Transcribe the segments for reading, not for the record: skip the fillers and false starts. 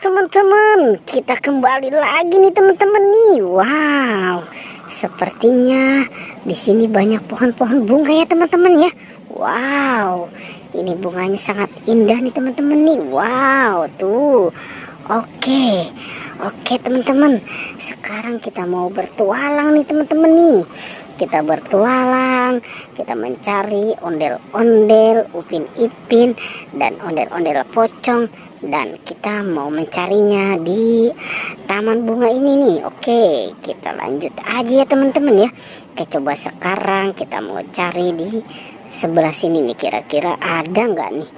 teman-teman, kita kembali lagi nih teman-teman nih. Wow, sepertinya di sini banyak pohon-pohon bunga ya teman-teman ya. Wow, ini bunganya sangat indah nih teman-teman nih. Wow, tuh. Oke, oke teman-teman. Sekarang kita mau bertualang nih teman-teman nih. Kita bertualang, kita mencari ondel-ondel, upin ipin, dan ondel-ondel pocong. Dan kita mau mencarinya di taman bunga ini nih. Oke, kita lanjut aja ya teman-teman ya. Oke, coba sekarang kita mau cari di sebelah sini nih. Kira-kira ada nggak nih?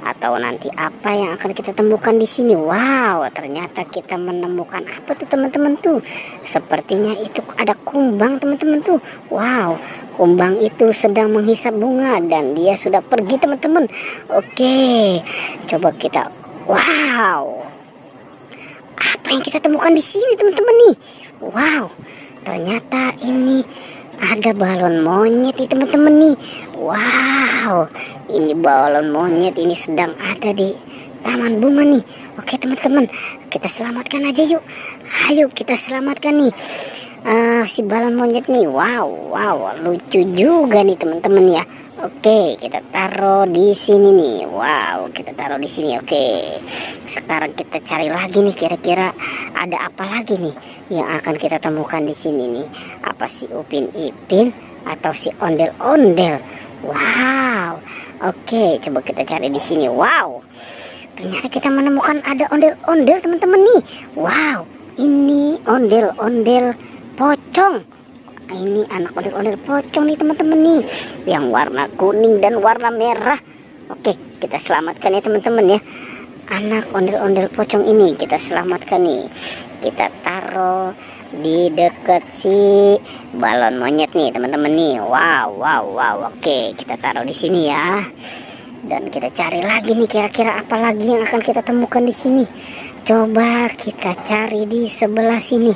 Atau nanti apa yang akan kita temukan di sini? Wow, ternyata kita menemukan apa tuh teman-teman tuh? Sepertinya itu ada kumbang teman-teman tuh. Wow, kumbang itu sedang menghisap bunga dan dia sudah pergi teman-teman. Oke, coba kita. Wow, apa yang kita temukan di sini teman-teman nih? Wow, ternyata ini ada balon monyet nih teman-teman nih. Wow, ini balon monyet ini sedang ada di taman bunga nih. Oke teman-teman, kita selamatkan aja yuk. Ayo kita selamatkan nih si balon monyet nih. Wow, lucu juga nih teman-teman ya. Oke, kita taruh di sini nih. Wow, kita taruh di sini. Oke, sekarang kita cari lagi nih. Kira-kira ada apa lagi nih yang akan kita temukan di sini nih? Apa si upin ipin atau si ondel-ondel? Wow, oke, coba kita cari di sini. Wow, ternyata kita menemukan ada ondel-ondel teman-teman nih. Wow, ini ondel-ondel pocong. Ini anak ondel-ondel pocong nih teman-teman nih, yang warna kuning dan warna merah. Oke, kita selamatkan ya teman-teman ya. Anak ondel-ondel pocong ini kita selamatkan nih. Kita taruh di dekat si balon monyet nih teman-teman nih. Wow. Oke, kita taruh di sini ya. Dan kita cari lagi nih, kira-kira apa lagi yang akan kita temukan di sini. Coba kita cari di sebelah sini.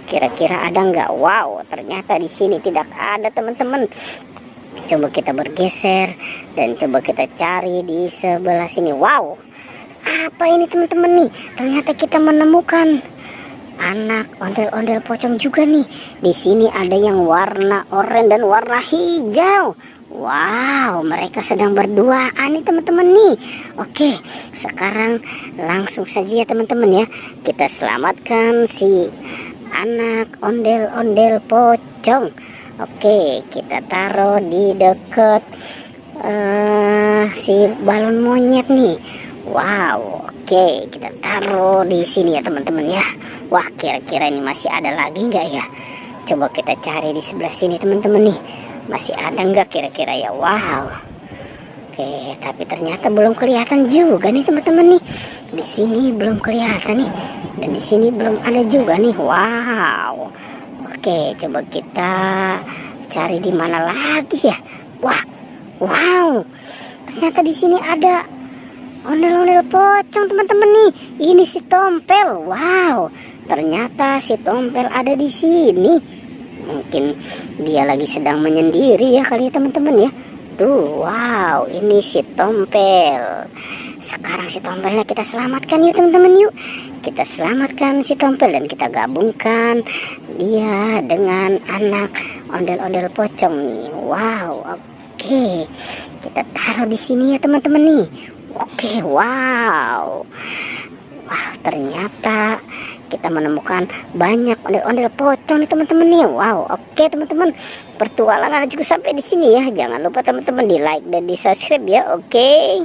Kira-kira ada nggak? Wow, ternyata di sini tidak ada teman-teman. Coba kita bergeser dan coba kita cari di sebelah sini. Wow, apa ini teman-teman nih? Ternyata kita menemukan anak ondel-ondel pocong juga nih. Di sini ada yang warna oranye dan warna hijau. Wow, mereka sedang berduaan nih teman-teman nih. Oke, sekarang langsung saja ya teman-teman ya. Kita selamatkan si anak ondel-ondel pocong. Oke, kita taruh di dekat si balon monyet nih. Wow, oke, kita taruh di sini ya teman-teman ya. Wah, kira-kira ini masih ada lagi nggak ya? Coba kita cari di sebelah sini teman-teman nih. Masih ada nggak kira-kira ya? Wow. Oke, tapi ternyata belum kelihatan juga nih teman-teman nih. Di sini belum kelihatan nih. Dan di sini belum ada juga nih. Wow. Oke, coba kita cari di mana lagi ya? Wow. Ternyata di sini ada ondel-ondel pocong teman-teman nih. Ini si Tompel. Wow. Ternyata si Tompel ada di sini. Mungkin dia lagi sedang menyendiri ya kali ya teman-teman ya. Tuh, wow, ini si Tompel. Sekarang si Tompelnya kita selamatkan yuk teman-teman yuk. Kita selamatkan si Tompel dan kita gabungkan dia dengan anak ondel-ondel pocong nih. Wow, oke. Kita taruh di sini ya teman-teman nih. Oke, wow. Wah, ternyata kita menemukan banyak ondel-ondel pocong nih teman-teman nih. Wow, oke teman-teman. Pertualangan cukup sampai di sini ya. Jangan lupa teman-teman di like dan di subscribe ya. Oke.